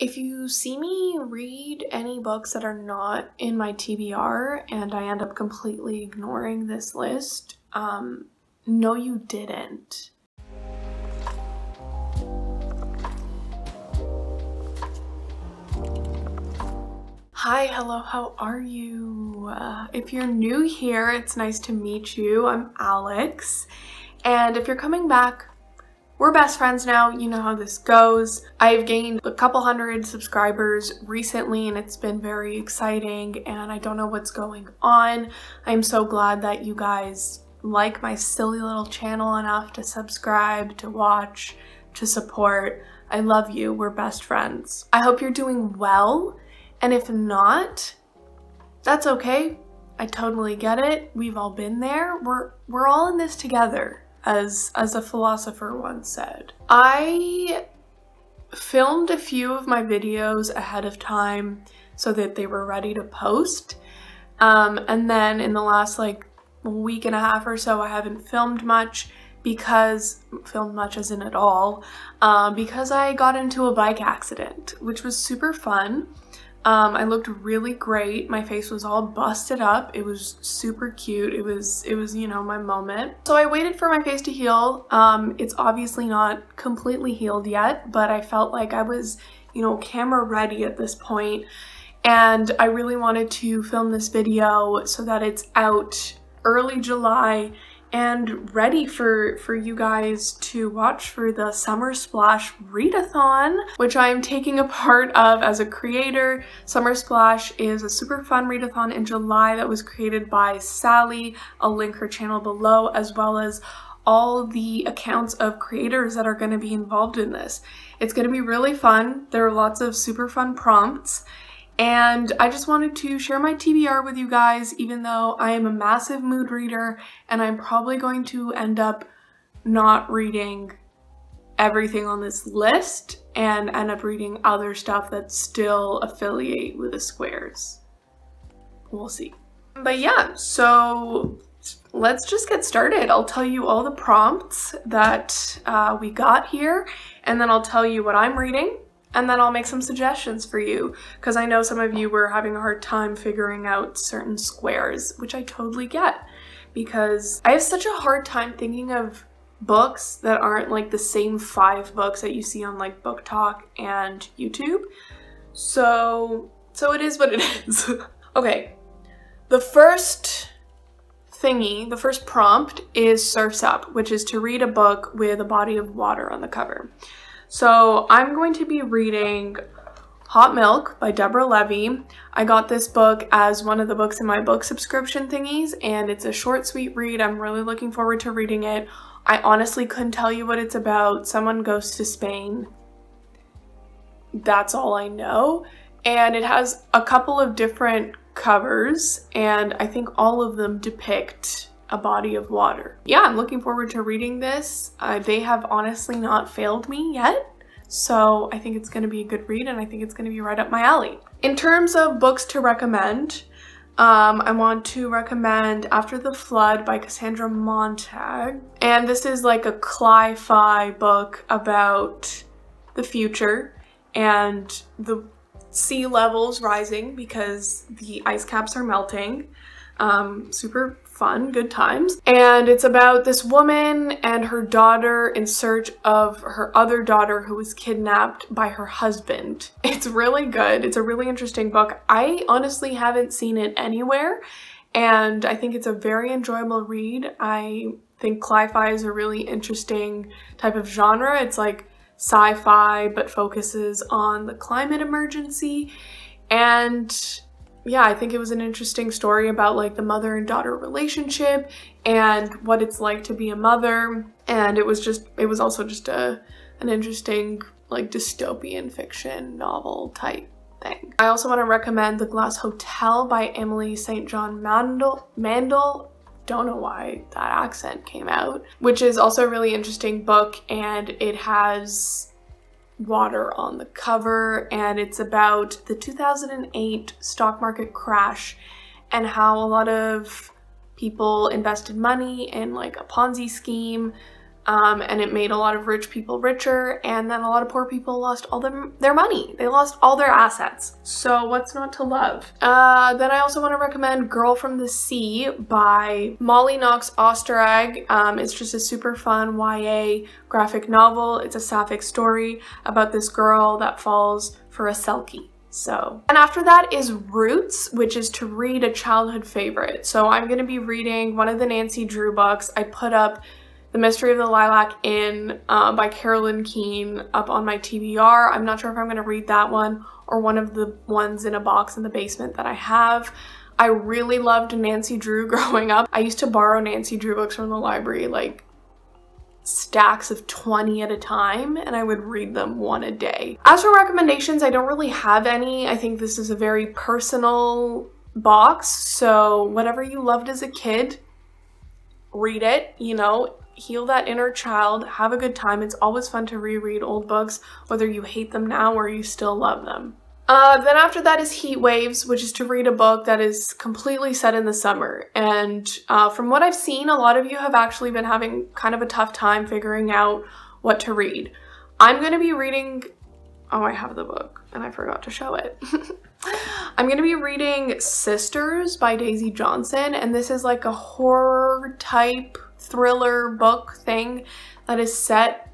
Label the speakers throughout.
Speaker 1: If you see me read any books that are not in my TBR and I end up completely ignoring this list, no you didn't. Hi, hello, how are you? If you're new here, it's nice to meet you. I'm Alex, and if you're coming back, we're best friends now. You know how this goes. I've gained a couple hundred subscribers recently and it's been very exciting, and I don't know what's going on. I'm so glad that you guys like my silly little channel enough to subscribe, to watch, to support. I love you. We're best friends. I hope you're doing well, and if not, that's okay. I totally get it. We've all been there. We're all in this together. As a philosopher once said. I filmed a few of my videos ahead of time so that they were ready to post. And then in the last like week and a half or so, I haven't filmed much as in at all, because I got into a bike accident, which was super fun. I looked really great. My face was all busted up. It was super cute. It was, you know, my moment. So I waited for my face to heal. It's obviously not completely healed yet, but I felt like I was, you know, camera ready at this point. And I really wanted to film this video so that it's out early July and ready for you guys to watch for the Summer Splash readathon, which I am taking a part of as a creator. Summer Splash is a super fun readathon in July that was created by Sally. I'll link her channel below, as well as all the accounts of creators that are going to be involved in this. It's going to be really fun. There are lots of super fun prompts. And I just wanted to share my TBR with you guys, even though I am a massive mood reader and I'm probably going to end up not reading everything on this list and end up reading other stuff that still affiliate with the squares. We'll see. But yeah, so let's just get started. I'll tell you all the prompts that we got here, and then I'll tell you what I'm reading. And then I'll make some suggestions for you, because I know some of you were having a hard time figuring out certain squares, which I totally get, because I have such a hard time thinking of books that aren't like the same 5 books that you see on like Book Talk and YouTube. So it is what it is. Okay, the first prompt is Surf's Up, which is to read a book with a body of water on the cover. So I'm going to be reading Hot Milk by Deborah Levy. I got this book as one of the books in my book subscription thingies, and it's a short, sweet read. I'm really looking forward to reading it. I honestly couldn't tell you what it's about. Someone goes to Spain. That's all I know. And it has a couple of different covers, and I think all of them depict a body of water. Yeah, I'm looking forward to reading this. They have honestly not failed me yet, so I think it's going to be a good read, and I think it's going to be right up my alley. In terms of books to recommend, I want to recommend After the Flood by Cassandra Montag, and this is like a cli-fi book about the future and the sea levels rising because the ice caps are melting. Super fun, good times. And it's about this woman and her daughter in search of her other daughter who was kidnapped by her husband. It's really good. It's a really interesting book. I honestly haven't seen it anywhere, and I think it's a very enjoyable read. I think cli-fi is a really interesting type of genre. It's like sci-fi but focuses on the climate emergency, and yeah, I think it was an interesting story about like the mother and daughter relationship and what it's like to be a mother. And it was also just an interesting like dystopian fiction novel type thing. I also want to recommend The Glass Hotel by Emily St. John Mandel. Don't know why that accent came out, which is also a really interesting book, and it has water on the cover, and it's about the 2008 stock market crash and how a lot of people invested money in like a Ponzi scheme and it made a lot of rich people richer, and then a lot of poor people lost all their money. They lost all their assets. So what's not to love? Then I also want to recommend Girl from the Sea by Molly Knox Osterhag. It's just a super fun YA graphic novel. It's a sapphic story about this girl that falls for a selkie. So, and after that is Roots, which is to read a childhood favorite. So I'm going to be reading one of the Nancy Drew books. I put up The Mystery of the Lilac Inn by Carolyn Keene up on my TBR. I'm not sure if I'm going to read that one or one of the ones in a box in the basement that I have. I really loved Nancy Drew growing up. I used to borrow Nancy Drew books from the library, like stacks of 20 at a time, and I would read them one a day. As for recommendations, I don't really have any. I think this is a very personal box, so whatever you loved as a kid, read it, you know, heal that inner child, have a good time. It's always fun to reread old books, whether you hate them now or you still love them. Then after that is Heat Waves, which is to read a book that is completely set in the summer. And from what I've seen, a lot of you have actually been having kind of a tough time figuring out what to read. I'm going to be reading... Oh, I have the book and I forgot to show it. I'm going to be reading Sisters by Daisy Johnson, and this is like a horror type thriller book thing that is set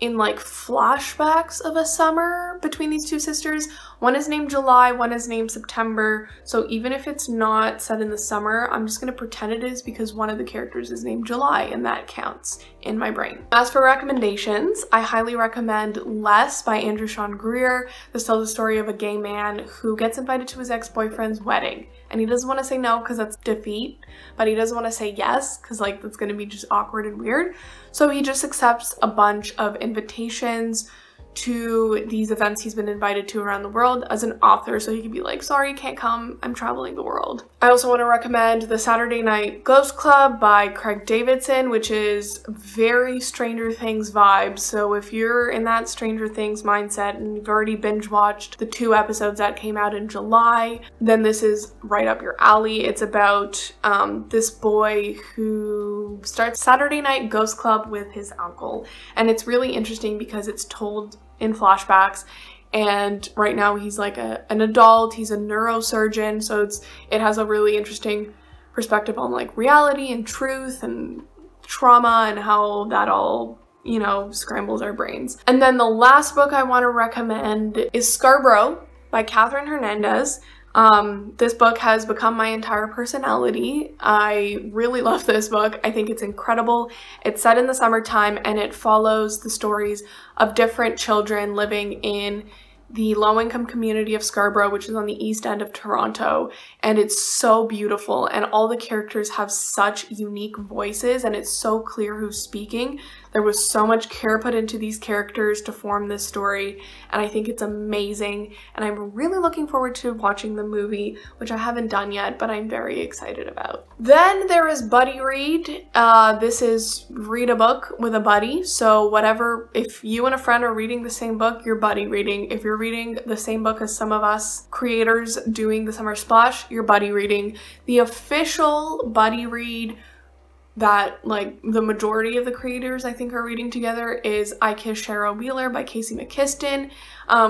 Speaker 1: in like flashbacks of a summer between these two sisters. One is named July, one is named September. So even if it's not set in the summer, I'm just going to pretend it is because one of the characters is named July, and that counts in my brain. As for recommendations, I highly recommend Less by Andrew Sean Greer. This tells the story of a gay man who gets invited to his ex-boyfriend's wedding, and he doesn't want to say no because that's defeat, but he doesn't want to say yes because like that's going to be just awkward and weird. So he just accepts a bunch of invitations to these events he's been invited to around the world as an author, so he can be like, sorry, can't come, I'm traveling the world. I also want to recommend The Saturday Night Ghost Club by Craig Davidson, which is very Stranger Things vibes. So if you're in that Stranger Things mindset and you've already binge watched the 2 episodes that came out in July, then this is right up your alley. It's about this boy who starts Saturday Night Ghost Club with his uncle, and it's really interesting because it's told in flashbacks, and right now he's like an adult, he's a neurosurgeon, so it has a really interesting perspective on like reality and truth and trauma and how that all, you know, scrambles our brains. And then the last book I want to recommend is Scarborough by Catherine Hernandez. This book has become my entire personality. I really love this book. I think it's incredible. It's set in the summertime and it follows the stories of different children living in the low-income community of Scarborough, which is on the east end of Toronto, and it's so beautiful, and all the characters have such unique voices, and it's so clear who's speaking. There was so much care put into these characters to form this story, and I think it's amazing, and I'm really looking forward to watching the movie, which I haven't done yet, but I'm very excited about. Then there is Buddy Read. This is read a book with a buddy, so whatever, if you and a friend are reading the same book, you're buddy reading. If you're reading the same book as some of us creators doing the Summer Splash, you're buddy reading. The official buddy read that like the majority of the creators I think are reading together is I Kiss Cheryl Wheeler by Casey McKiston.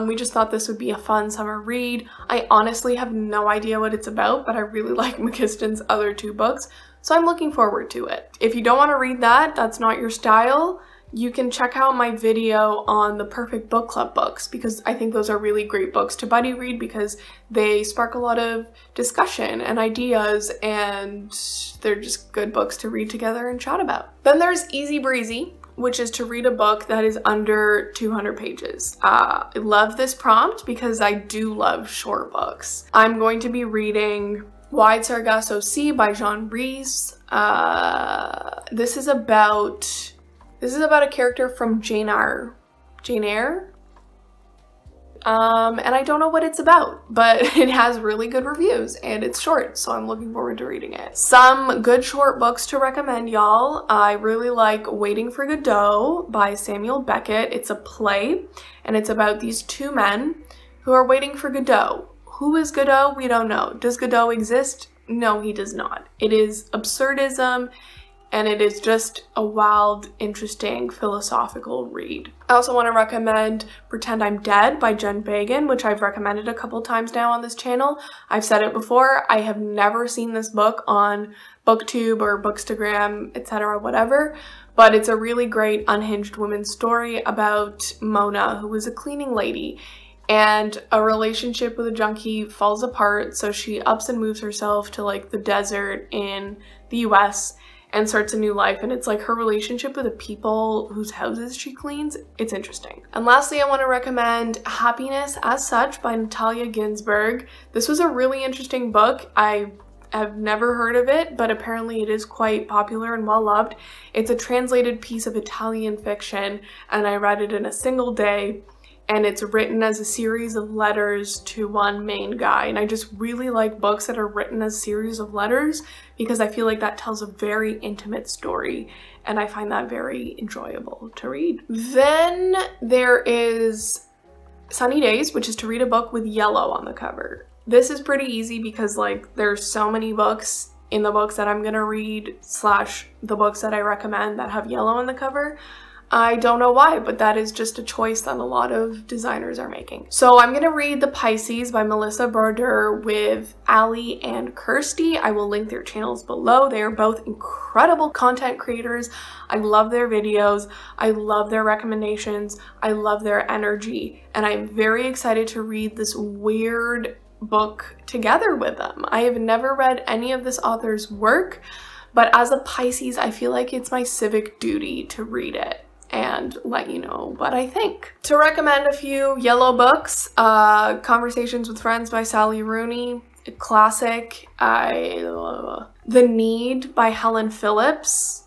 Speaker 1: We just thought this would be a fun summer read. I honestly have no idea what it's about, but I really like McKiston's other 2 books, so I'm looking forward to it. If you don't want to read that, that's not your style, you can check out my video on the Perfect Book Club books, because I think those are really great books to buddy read because they spark a lot of discussion and ideas, and they're just good books to read together and chat about. Then there's Easy Breezy, which is to read a book that is under 200 pages. I love this prompt because I do love short books. I'm going to be reading Wide Sargasso Sea by Jean Rhys. This is about a character from Jane Eyre. And I don't know what it's about, but it has really good reviews and it's short, so I'm looking forward to reading it. Some good short books to recommend, y'all. I really like Waiting for Godot by Samuel Beckett. It's a play, and it's about these 2 men who are waiting for Godot. Who is Godot? We don't know. Does Godot exist? No, he does not. It is absurdism and it is just a wild, interesting, philosophical read. I also want to recommend Pretend I'm Dead by Jen Bagan, which I've recommended a couple times now on this channel. I've said it before, I have never seen this book on BookTube or Bookstagram, etc., whatever, but it's a really great unhinged woman's story about Mona, who was a cleaning lady, and a relationship with a junkie falls apart, so she ups and moves herself to like the desert in the US and starts a new life, and it's like her relationship with the people whose houses she cleans. It's interesting. And lastly, I want to recommend Happiness as Such by Natalia Ginzburg. This was a really interesting book. I have never heard of it, but apparently it is quite popular and well loved. It's a translated piece of Italian fiction, and I read it in a single day, and it's written as a series of letters to one main guy. And I just really like books that are written as series of letters because I feel like that tells a very intimate story, and I find that very enjoyable to read. Then there is Sunny Days, which is to read a book with yellow on the cover. This is pretty easy because like there's so many books in the books that I'm gonna read / the books that I recommend that have yellow on the cover. I don't know why, but that is just a choice that a lot of designers are making. So I'm gonna read The Pisces by Melissa Barder with Ali and Kirsty. I will link their channels below. They are both incredible content creators. I love their videos. I love their recommendations. I love their energy. And I'm very excited to read this weird book together with them. I have never read any of this author's work, but as a Pisces, I feel like it's my civic duty to read it and let you know what I think. To recommend a few yellow books, Conversations with Friends by Sally Rooney, a classic. The Need by Helen Phillips,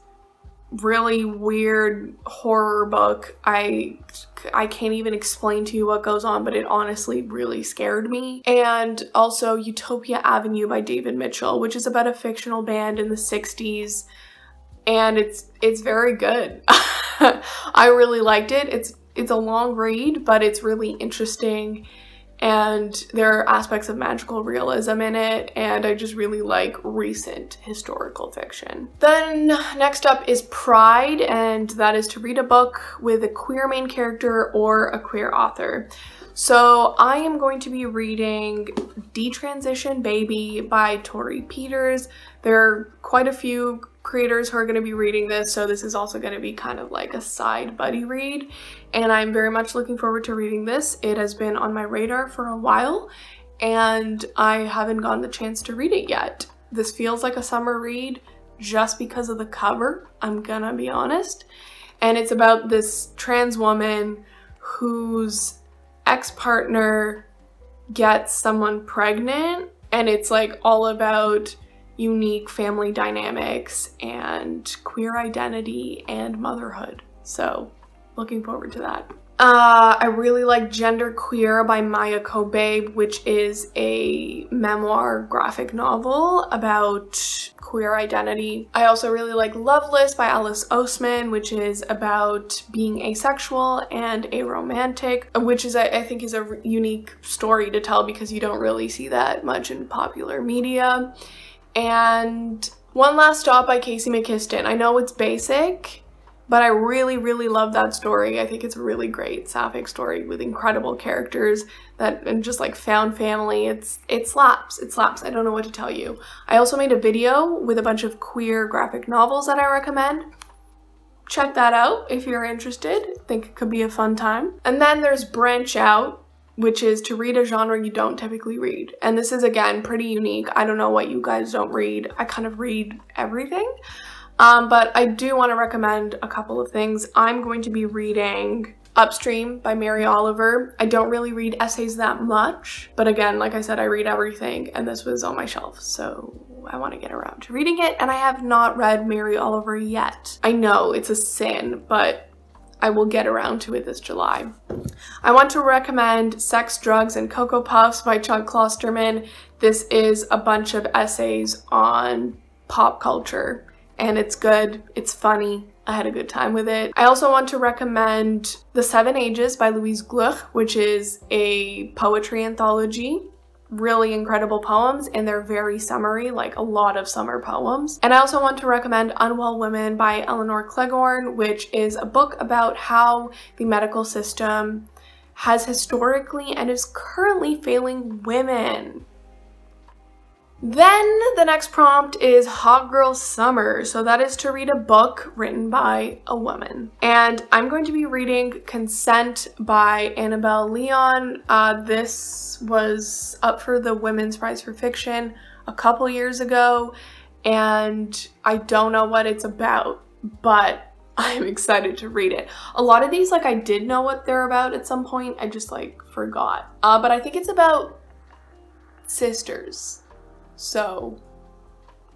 Speaker 1: really weird horror book. I can't even explain to you what goes on, but it honestly really scared me. And also Utopia Avenue by David Mitchell, which is about a fictional band in the 60s, and it's very good. I really liked it. It's a long read, but it's really interesting, and there are aspects of magical realism in it, and I just really like recent historical fiction. Then next up is Pride, and that is to read a book with a queer main character or a queer author. So I am going to be reading Detransition Baby by Tori Peters. There are quite a few creators who are going to be reading this, so this is also going to be kind of like a side buddy read, and I'm very much looking forward to reading this. It has been on my radar for a while, and I haven't gotten the chance to read it yet. This feels like a summer read just because of the cover, I'm gonna be honest, and it's about this trans woman whose ex-partner gets someone pregnant, and it's like all about unique family dynamics and queer identity and motherhood. So looking forward to that. I really like Gender Queer by Maya Kobabe, which is a memoir graphic novel about queer identity. I also really like Loveless by Alice Oseman, which is about being asexual and aromantic, which is, I think, is a unique story to tell because you don't really see that much in popular media. And One Last Stop by Casey McKiston. I know it's basic, but I really, really love that story. I think it's a really great sapphic story with incredible characters and just like found family. It slaps. It slaps. I don't know what to tell you. I also made a video with a bunch of queer graphic novels that I recommend. Check that out if you're interested. I think it could be a fun time. And then there's Branch Out, which is to read a genre you don't typically read. And this is, again, pretty unique. I don't know what you guys don't read. I kind of read everything. But I do want to recommend a couple of things. I'm going to be reading Upstream by Mary Oliver. I don't really read essays that much, but again, like I said, I read everything, and this was on my shelf, so I want to get around to reading it, and I have not read Mary Oliver yet. I know it's a sin, but I will get around to it this July. I want to recommend Sex, Drugs, and Cocoa Puffs by Chuck Klosterman. This is a bunch of essays on pop culture, and it's good, it's funny, I had a good time with it. I also want to recommend The Seven Ages by Louise Gluck, which is a poetry anthology. really incredible poems, and they're very summery, like a lot of summer poems. And I also want to recommend Unwell Women by Eleanor Cleghorn, which is a book about how the medical system has historically and is currently failing women. Then the next prompt is Hot Girl Summer. So that is to read a book written by a woman. And I'm going to be reading Consent by Annabelle Leon. This was up for the Women's Prize for Fiction a couple years ago, and I don't know what it's about, but I'm excited to read it. A lot of these, like, I did know what they're about at some point, I just like forgot. But I think it's about sisters. So,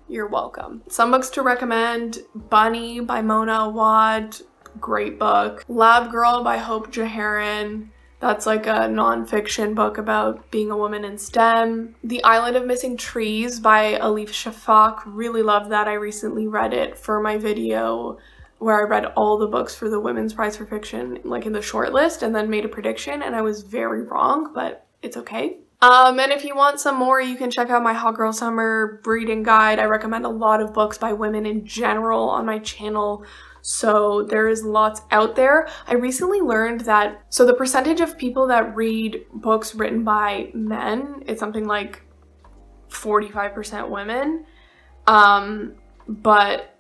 Speaker 1: you're welcome. Some books to recommend: Bunny by Mona Awad, great book. Lab Girl by Hope Jaharan, that's like a non-fiction book about being a woman in STEM. The Island of Missing Trees by Alif Shafak, really loved that. I recently read it for my video where I read all the books for the Women's Prize for Fiction, like in the short list, and then made a prediction, and I was very wrong, but it's okay. And if you want some more, you can check out my Hot Girl Summer reading guide. I recommend a lot of books by women in general on my channel, so there is lots out there. I recently learned that, so the percentage of people that read books written by men is something like 45% women, but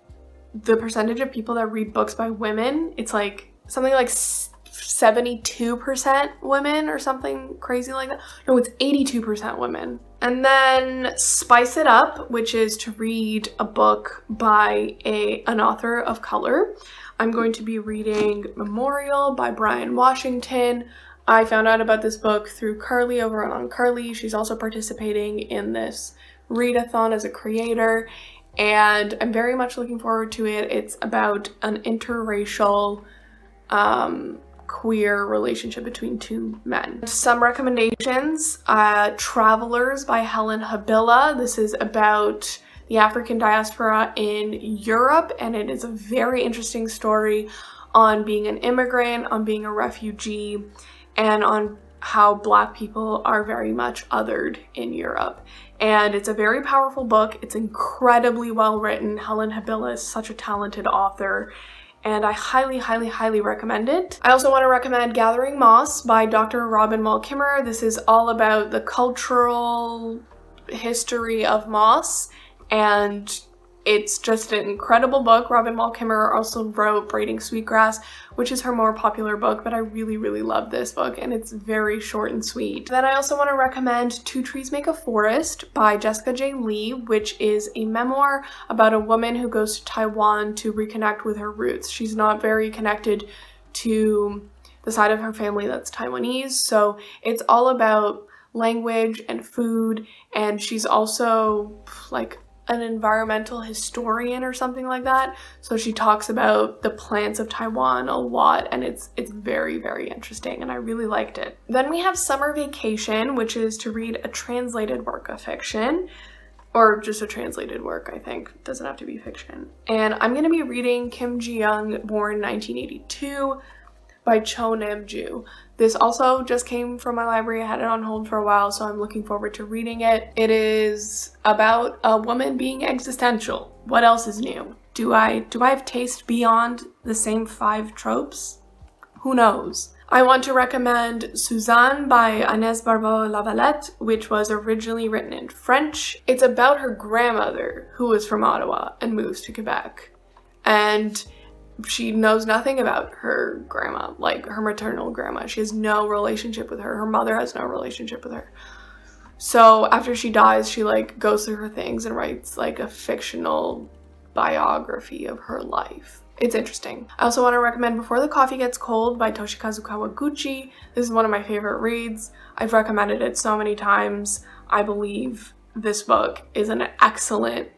Speaker 1: the percentage of people that read books by women, it's like something like 72% women or something crazy like that. No, it's 82% women. And then Spice It Up, which is to read a book by an author of color. I'm going to be reading Memorial by Brian Washington. I found out about this book through Carly over on Carly. She's also participating in this readathon as a creator, and I'm very much looking forward to it. It's about an interracial queer relationship between two men. Some recommendations: Travelers by Helen Habilla. This is about the African diaspora in Europe, and it is a very interesting story on being an immigrant, on being a refugee, and on how Black people are very much othered in Europe. And it's a very powerful book. It's incredibly well written. Helen Habilla is such a talented author, and I highly, highly, highly recommend it. I also want to recommend Gathering Moss by Dr. Robin Wall Kimmerer. This is all about the cultural history of moss, and it's just an incredible book. Robin Wall Kimmerer also wrote Braiding Sweetgrass, which is her more popular book, but I really, really love this book, and it's very short and sweet. Then I also want to recommend Two Trees Make a Forest by Jessica J. Lee, which is a memoir about a woman who goes to Taiwan to reconnect with her roots. She's not very connected to the side of her family that's Taiwanese, so it's all about language and food, and she's also like an environmental historian or something like that, so she talks about the plants of Taiwan a lot, and it's very, very interesting, and I really liked it. Then we have Summer Vacation, which is to read a translated work of fiction, or just a translated work, I think. It doesn't have to be fiction. And I'm going to be reading Kim Ji-young, born 1982, by Cho Nam-ju. This also just came from my library. I had it on hold for a while, so I'm looking forward to reading it. It is about a woman being existential. What else is new? Do I have taste beyond the same 5 tropes? Who knows? I want to recommend Suzanne by Agnès Barbeau-Lavalette, which was originally written in French. It's about her grandmother, who was from Ottawa and moves to Quebec. And she knows nothing about her grandma, like her maternal grandma. She has no relationship with her. Her mother has no relationship with her. So after she dies, she like goes through her things and writes like a fictional biography of her life. It's interesting. I also want to recommend Before the Coffee Gets Cold by Toshikazu Kawaguchi. This is one of my favorite reads. I've recommended it so many times. I believe this book is an excellent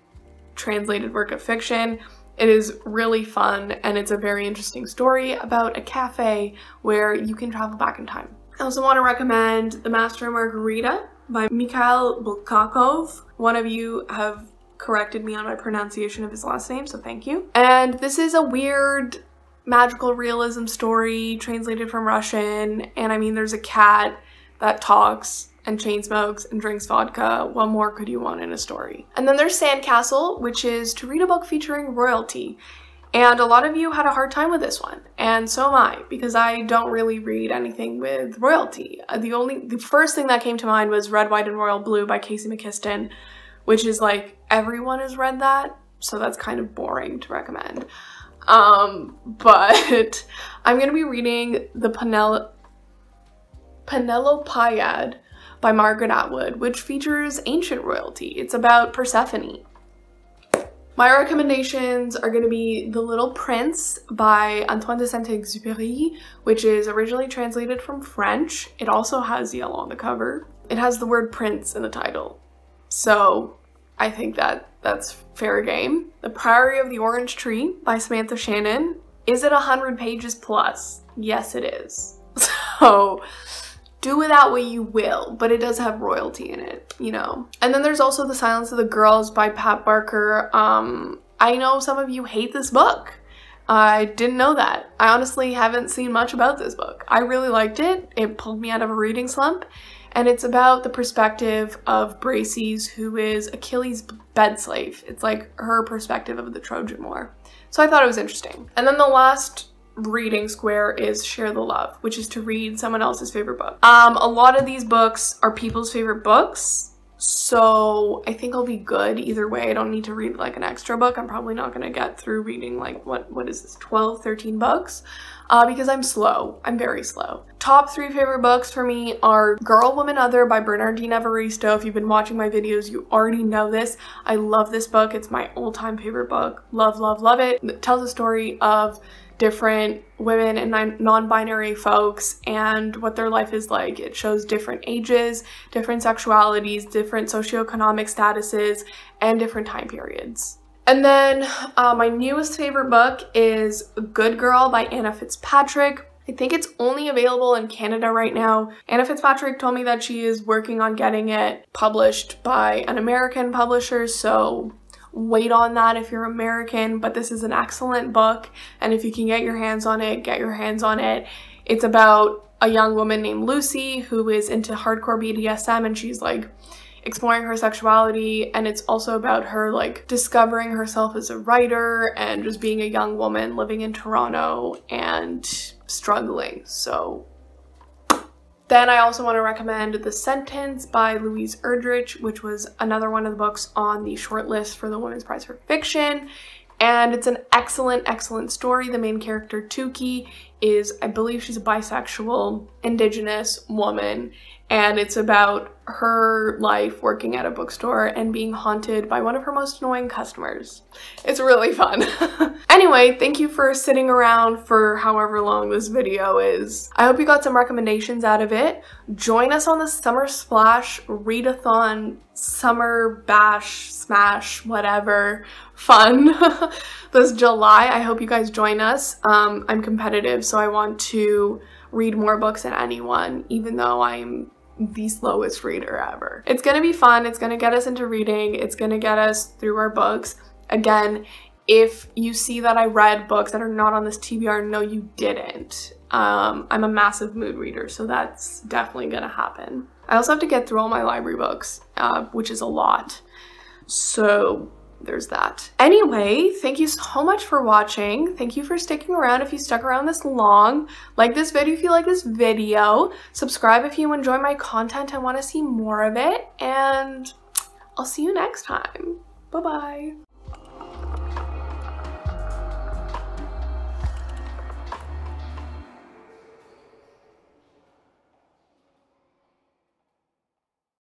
Speaker 1: translated work of fiction. It is really fun, and it's a very interesting story about a cafe where you can travel back in time. I also want to recommend The Master and Margarita by Mikhail Bulgakov. One of you have corrected me on my pronunciation of his last name, so thank you. And this is a weird magical realism story translated from Russian, and I mean there's a cat that talks, and chain smokes and drinks vodka. What more could you want in a story? And then there's Sandcastle, which is to read a book featuring royalty. And a lot of you had a hard time with this one, and so am I, because I don't really read anything with royalty. The first thing that came to mind was Red, White, and Royal Blue by Casey McKiston, which is like, everyone has read that, so that's kind of boring to recommend. But I'm gonna be reading the Penelopiad by Margaret Atwood, which features ancient royalty. It's about Persephone. My recommendations are going to be The Little Prince by Antoine de Saint-Exupéry, which is originally translated from French. It also has yellow on the cover. It has the word prince in the title. So I think that's fair game. The Priory of the Orange Tree by Samantha Shannon. Is it 100 pages plus? Yes, it is. So do with that what you will, but it does have royalty in it, you know. And then there's also The Silence of the Girls by Pat Barker. I know some of you hate this book. I didn't know that. I honestly haven't seen much about this book. I really liked it. It pulled me out of a reading slump. And it's about the perspective of Braces, who is Achilles' bed slave. It's like her perspective of the Trojan War. So I thought it was interesting. And then the last reading square is Share the Love, which is to read someone else's favorite book. A lot of these books are people's favorite books, so I think I'll be good either way. I don't need to read like an extra book. I'm probably not going to get through reading like, what is this, 12, 13 books, because I'm slow. I'm very slow. Top 3 favorite books for me are Girl, Woman, Other by Bernardine Evaristo. If you've been watching my videos, you already know this. I love this book. It's my all-time favorite book. Love, love, love it. It tells a story of different women and non-binary folks and what their life is like. It shows different ages, different sexualities, different socioeconomic statuses, and different time periods. And then my newest favorite book is Good Girl by Anna Fitzpatrick. I think it's only available in Canada right now. Anna Fitzpatrick told me that she is working on getting it published by an American publisher, so wait on that if you're American, but this is an excellent book, and if you can get your hands on it, get your hands on it. It's about a young woman named Lucy who is into hardcore BDSM, and she's like exploring her sexuality, and it's also about her like discovering herself as a writer and just being a young woman living in Toronto and struggling. So then I also want to recommend The Sentence by Louise Erdrich, which was another one of the books on the shortlist for the Women's Prize for Fiction. And it's an excellent, excellent story. The main character, Tuki, is, I believe she's a bisexual, indigenous woman. And it's about her life working at a bookstore and being haunted by one of her most annoying customers. It's really fun. Anyway, thank you for sitting around for however long this video is. I hope you got some recommendations out of it. Join us on the Summer Splash Readathon Summer Bash Smash whatever fun this July. I hope you guys join us. I'm competitive, so I want to read more books than anyone, even though I'm the slowest reader ever. It's gonna be fun. It's gonna get us into reading. It's gonna get us through our books. Again, if you see that I read books that are not on this TBR, no, you didn't. I'm a massive mood reader, so that's definitely gonna happen. I also have to get through all my library books, which is a lot. So there's that. Anyway, thank you so much for watching. Thank you for sticking around if you stuck around this long. Like this video if you like this video. Subscribe if you enjoy my content and want to see more of it. And I'll see you next time. Bye-bye.